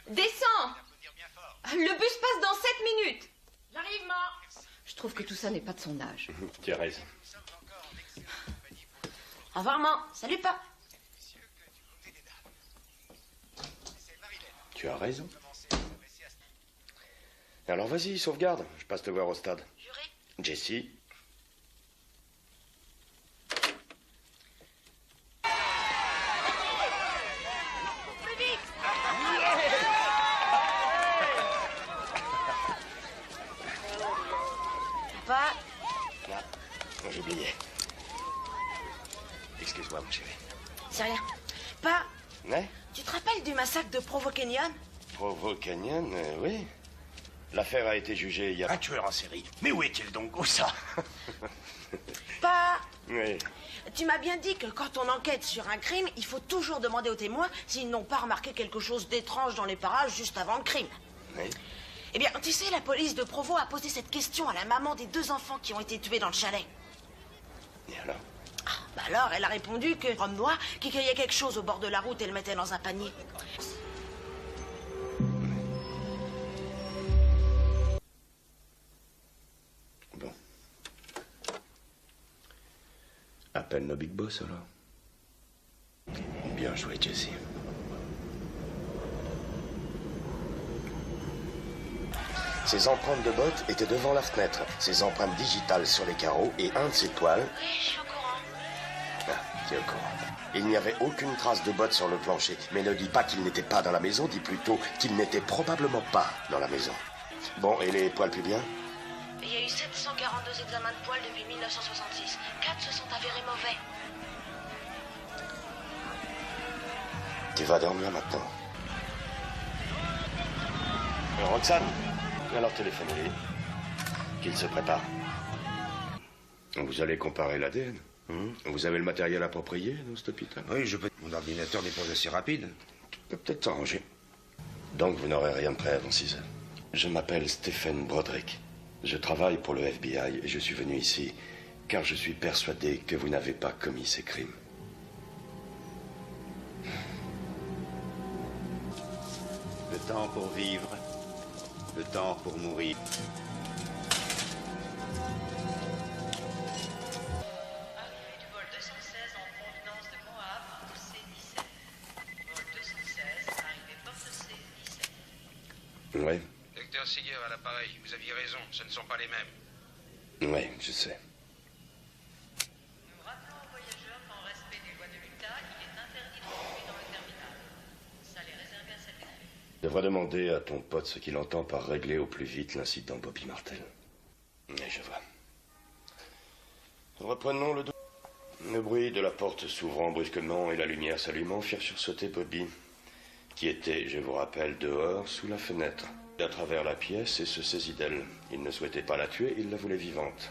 Descends. Le bus passe dans 7 minutes. J'arrive, maman. Je trouve que tout ça n'est pas de son âge. Tu as raison. Au revoir, maman. Salut, pas. Tu as raison. Alors vas-y, sauvegarde. Je passe te voir au stade. Juré. Jessie. Plus vite. Papa. Là, j'oubliais. Excuse-moi, mon chéri. C'est rien. Pas. Ouais? Tu te rappelles du massacre de Provo Canyon? Provo Canyon, oui. L'affaire a été jugée il y a... Un tueur en série. Mais où est-il donc? Où ça? Pas. Oui. Tu m'as bien dit que quand on enquête sur un crime, il faut toujours demander aux témoins s'ils n'ont pas remarqué quelque chose d'étrange dans les parages juste avant le crime. Oui. Eh bien, tu sais, la police de Provo a posé cette question à la maman des 2 enfants qui ont été tués dans le chalet. Et alors? Bah alors, elle a répondu que Rome Noir qui cueillait quelque chose au bord de la route et le mettait dans un panier. Bon. Appelle nos big boss, alors. Bien joué, Jessie. Ses empreintes de bottes étaient devant la fenêtre, ses empreintes digitales sur les carreaux et un de ses toiles... Oui, je suis au courant. Ah, tu es au courant. Il n'y avait aucune trace de bottes sur le plancher. Mais ne dis pas qu'il n'était pas dans la maison, dis plutôt qu'il n'était probablement pas dans la maison. Bon, et les poils pubiens? Il y a eu 742 examens de poils depuis 1966. 4 se sont avérés mauvais. Tu vas dormir maintenant. Roxane, alors téléphonez-les. Qu'ils se préparent. Vous allez comparer l'ADN. Vous avez le matériel approprié dans cet hôpital? Oui, je peux... Mon ordinateur n'est pas assez rapide. Tu peux peut-être t'arranger. Donc vous n'aurez rien de prêt avant 6 heures. Je m'appelle Stephen Broderick. Je travaille pour le FBI et je suis venu ici car je suis persuadé que vous n'avez pas commis ces crimes. Le temps pour vivre, le temps pour mourir. Arrivée du vol 216 en provenance de Moab au C-17. Vol 216, arrivée porte C-17. Oui, Docteur Seeger à l'appareil, vous aviez raison, ce ne sont pas les mêmes. oui, je sais. Nous rappelons aux voyageurs qu'en respect des lois de l'Utah, il est interdit de fumer dans le terminal. Ça est réservé à cet effet. Je devrais demander à ton pote ce qu'il entend par régler au plus vite l'incident Bobby Martel. Mais je vois. Reprenons le... Le bruit de la porte s'ouvrant brusquement et la lumière s'allumant firent sursauter Bobby, qui était, je vous rappelle, dehors, sous la fenêtre, à travers la pièce et se saisit d'elle. Il ne souhaitait pas la tuer, il la voulait vivante.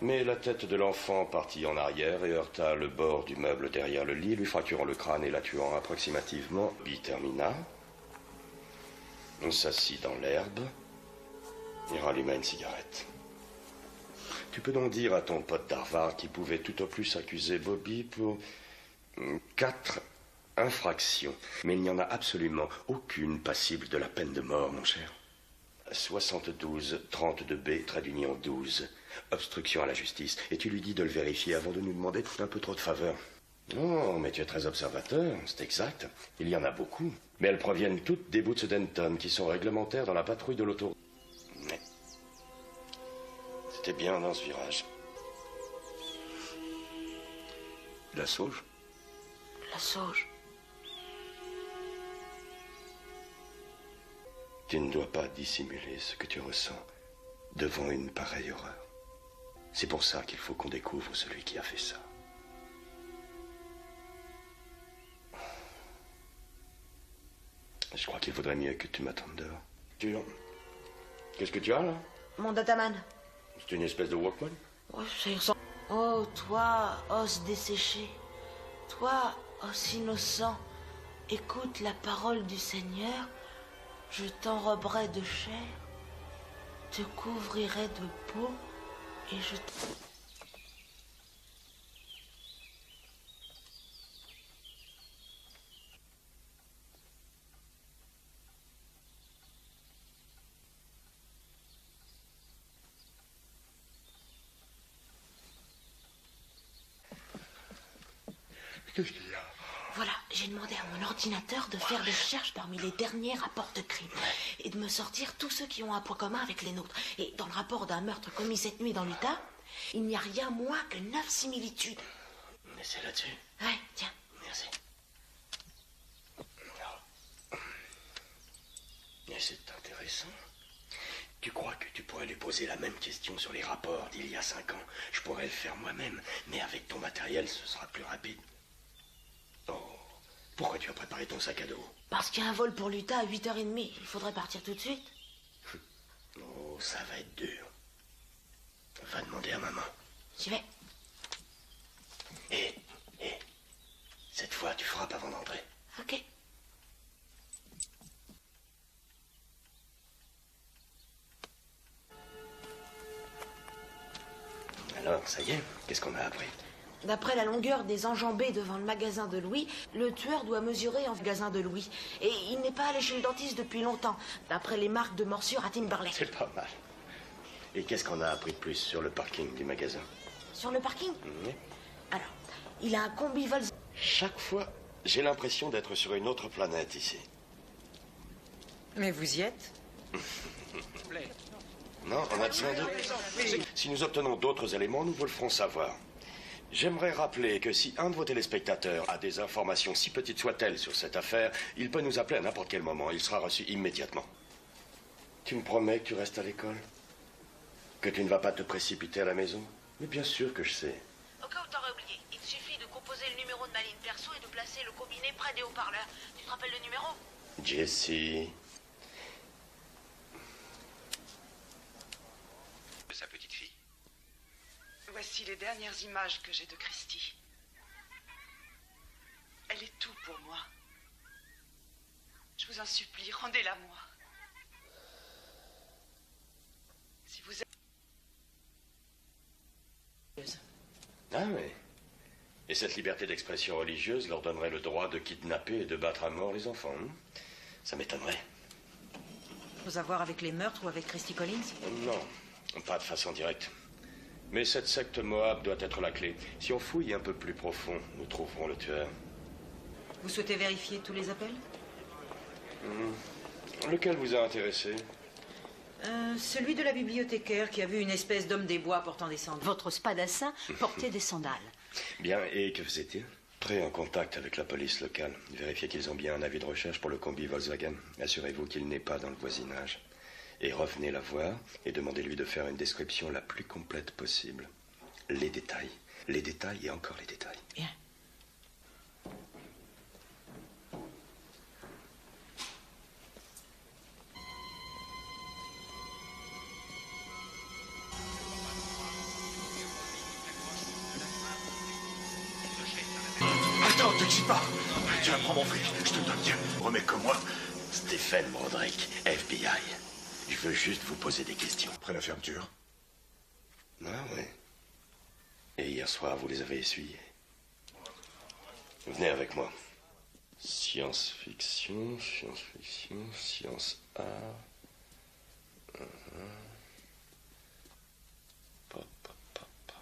Mais la tête de l'enfant partit en arrière et heurta le bord du meuble derrière le lit, lui fracturant le crâne et la tuant approximativement. Bobby termina. On s'assit dans l'herbe et ralluma une cigarette. Tu peux donc dire à ton pote d'Harvard qu'il pouvait tout au plus accuser Bobby pour 4 infractions. Mais il n'y en a absolument aucune passible de la peine de mort, mon cher. 72, 32B, trait d'union 12. Obstruction à la justice. Et tu lui dis de le vérifier avant de nous demander un peu trop de faveur. Oh, mais tu es très observateur, c'est exact. Il y en a beaucoup. Mais elles proviennent toutes des Boots Denton, qui sont réglementaires dans la patrouille de l'autoroute. Mais c'était bien dans ce virage. La sauge? La sauge. Tu ne dois pas dissimuler ce que tu ressens devant une pareille horreur. C'est pour ça qu'il faut qu'on découvre celui qui a fait ça. Je crois qu'il vaudrait mieux que tu m'attendes dehors. Qu'est-ce que tu as, là? Mon dataman. C'est une espèce de Walkman? Oh, oh, toi, os desséché. Toi, os innocent. Écoute la parole du Seigneur. Je t'enroberai de chair, te couvrirai de peau, et je te... Qu'est-ce qu'il y a? Voilà, j'ai demandé à mon ordinateur de faire des recherches parmi les derniers rapports de crime et de me sortir tous ceux qui ont un point commun avec les nôtres. Et dans le rapport d'un meurtre commis cette nuit dans l'Utah, il n'y a rien moins que 9 similitudes. Mais c'est là-dessus. Ouais, tiens. Merci. Mais c'est intéressant. Tu crois que tu pourrais lui poser la même question sur les rapports d'il y a 5 ans? Je pourrais le faire moi-même, mais avec ton matériel, ce sera plus rapide. Oh, pourquoi tu as préparé ton sac à dos? Parce qu'il y a un vol pour l'Utah à 8h30. Il faudrait partir tout de suite. Oh, ça va être dur. Va demander à maman. J'y vais. Et, cette fois, tu frappes avant d'entrer. Ok. Alors, ça y est, qu'est-ce qu'on a appris? D'après la longueur des enjambées devant le magasin de Louis, le tueur doit mesurer en magasin de Louis. Et il n'est pas allé chez le dentiste depuis longtemps, d'après les marques de morsures à Timberlake. C'est pas mal. Et qu'est-ce qu'on a appris de plus sur le parking du magasin? Sur le parking? Oui. Alors, il a un combi Volkswagen. Chaque fois, j'ai l'impression d'être sur une autre planète ici. Mais vous y êtes? Non, on a besoin de... Si nous obtenons d'autres éléments, nous vous le ferons savoir. J'aimerais rappeler que si un de vos téléspectateurs a des informations, si petites soient-elles, sur cette affaire, il peut nous appeler à n'importe quel moment. Il sera reçu immédiatement. Tu me promets que tu restes à l'école? Que tu ne vas pas te précipiter à la maison? Mais bien sûr que je sais. Au cas où t'aurais oublié, il te suffit de composer le numéro de ma ligne perso et de placer le combiné près des haut-parleurs. Tu te rappelles le numéro? Jessie... De sa petite fille. Voici les dernières images que j'ai de Christy. Elle est tout pour moi. Je vous en supplie, rendez-la moi. Si vous êtes... Ah oui. Et cette liberté d'expression religieuse leur donnerait le droit de kidnapper et de battre à mort les enfants, hein? Ça m'étonnerait. Vous avoir avec les meurtres ou avec Christy Collins? Non, pas de façon directe. Mais cette secte Moab doit être la clé. Si on fouille un peu plus profond, nous trouverons le tueur. Vous souhaitez vérifier tous les appels? Lequel vous a intéressé? Celui de la bibliothécaire qui a vu une espèce d'homme des bois portant des sandales. Votre spadassin portait des sandales. Bien, et que faisait-il? Entrez en contact avec la police locale. Vérifiez qu'ils ont bien un avis de recherche pour le combi Volkswagen. Assurez-vous qu'il n'est pas dans le voisinage. Et revenez la voir et demandez-lui de faire une description la plus complète possible. Les détails et encore les détails. Bien. Attends, ne t'excite pas. Tiens, prends mon fric, je te le donne, tiens. Remets comme moi. Stephen Broderick, FBI. Je veux juste vous poser des questions. Après la fermeture. Ah ouais. Et hier soir, vous les avez essuyés. Venez avec moi. Science-fiction, science-art. Pa, pa, pa, pa.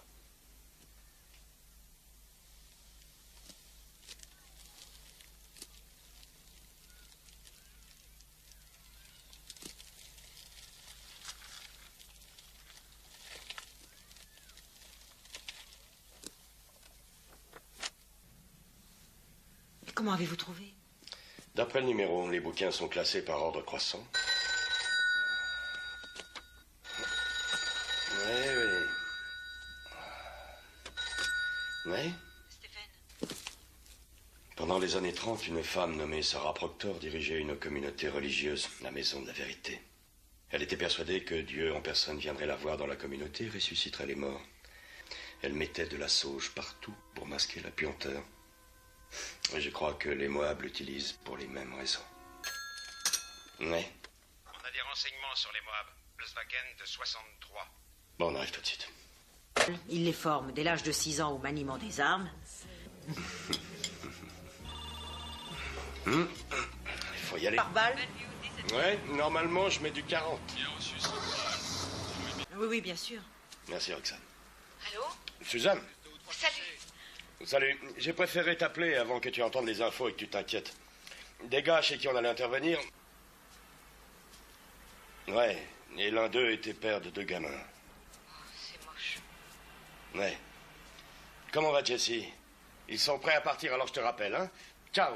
Comment avez-vous trouvé? D'après le numéro, les bouquins sont classés par ordre croissant. Oui. Stéphane, Pendant les années 30, une femme nommée Sarah Proctor dirigeait une communauté religieuse, la Maison de la Vérité. Elle était persuadée que Dieu en personne viendrait la voir dans la communauté et ressusciterait les morts. Elle mettait de la sauge partout pour masquer la puanteur. Et je crois que les Moab l'utilisent pour les mêmes raisons. Oui. On a des renseignements sur les Moab. Volkswagen de 63. Bon, on arrive tout de suite. Il les forme dès l'âge de 6 ans au maniement des armes. Il faut y aller. Par balle? Ouais, normalement, je mets du 40. Oui, bien sûr. Merci, Roxane. Allô? Suzanne, Salut. Salut. J'ai préféré t'appeler avant que tu entendes les infos et que tu t'inquiètes. Des gars chez qui on allait intervenir... Ouais, et l'un d'eux était père de 2 gamins. C'est moche. Ouais. Comment va Jesse? Ils sont prêts à partir, alors je te rappelle, hein? Ciao.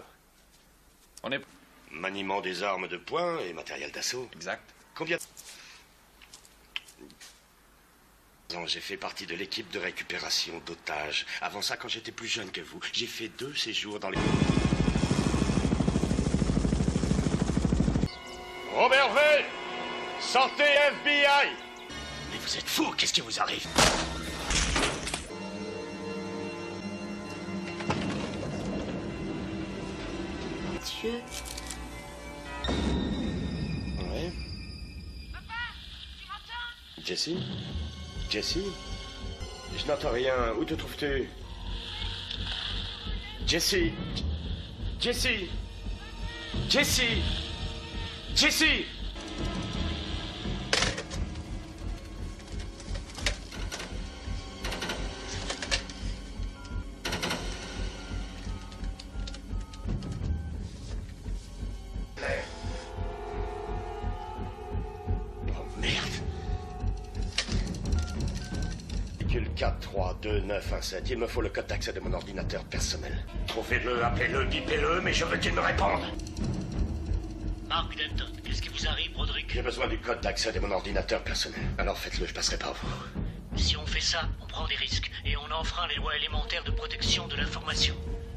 On est... Maniement des armes de poing et matériel d'assaut. Exact. Combien... J'ai fait partie de l'équipe de récupération d'otages. Avant ça, quand j'étais plus jeune que vous, j'ai fait 2 séjours dans les... Robert V! Sortez FBI! Mais vous êtes fous, qu'est-ce qui vous arrive? Dieu. Ouais. Papa, tu m'entends? Jesse? Jesse? Je n'entends rien. Où te trouves-tu? Jesse? Jesse? Jesse? Jesse? Oh merde. 432-917. Il me faut le code d'accès de mon ordinateur personnel. Trouvez-le, appelez-le, bipez-le, mais je veux qu'il me réponde. Mark Denton, qu'est-ce qui vous arrive, Broderick? J'ai besoin du code d'accès de mon ordinateur personnel. Alors faites-le, je passerai par vous. Si on fait ça, on prend des risques et on enfreint les lois élémentaires de protection de l'information.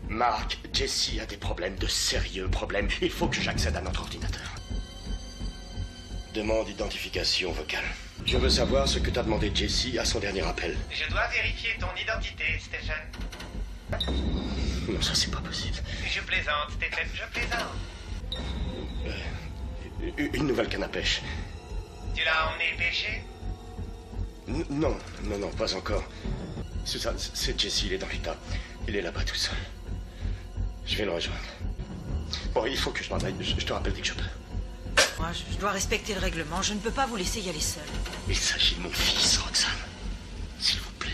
Mark, Jesse a des problèmes, de sérieux problèmes. Il faut que j'accède à notre ordinateur. Demande d'identification vocale. Je veux savoir ce que t'as demandé Jesse à son dernier appel. Je dois vérifier ton identité, Stephen. Non, ça c'est pas possible. Je plaisante, Stephen, je plaisante. Une nouvelle canne à pêche. Tu l'as emmené pêcher? Non, pas encore. Suzanne, c'est Jesse, il est dans l'état. Il est là-bas tout seul. Je vais le rejoindre. Bon, il faut que je m'en aille. Je te rappelle dès que je peux. Moi, je dois respecter le règlement. Je ne peux pas vous laisser y aller seul. Il s'agit de mon fils, Roxane. S'il vous plaît.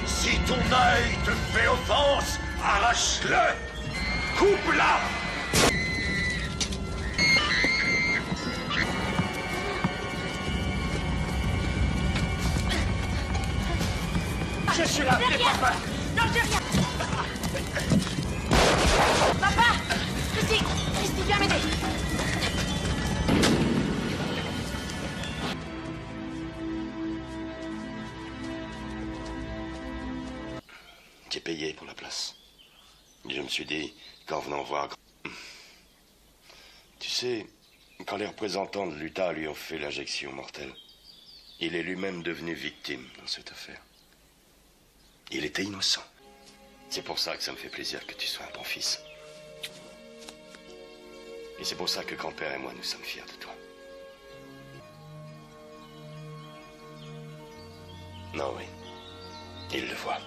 Si ton œil te fait offense, arrache-le! Coupe-la! Je suis là, n'aie pas peur! Non, j'ai rien. Papa! Christy, viens m'aider. J'ai payé pour la place. Et je me suis dit qu'en venant voir... Tu sais, quand les représentants de l'Utah lui ont fait l'injection mortelle, il est lui-même devenu victime dans cette affaire. Il était innocent. C'est pour ça que ça me fait plaisir que tu sois un bon fils. Et c'est pour ça que grand-père et moi, nous sommes fiers de toi. Non, oui. Il le voit.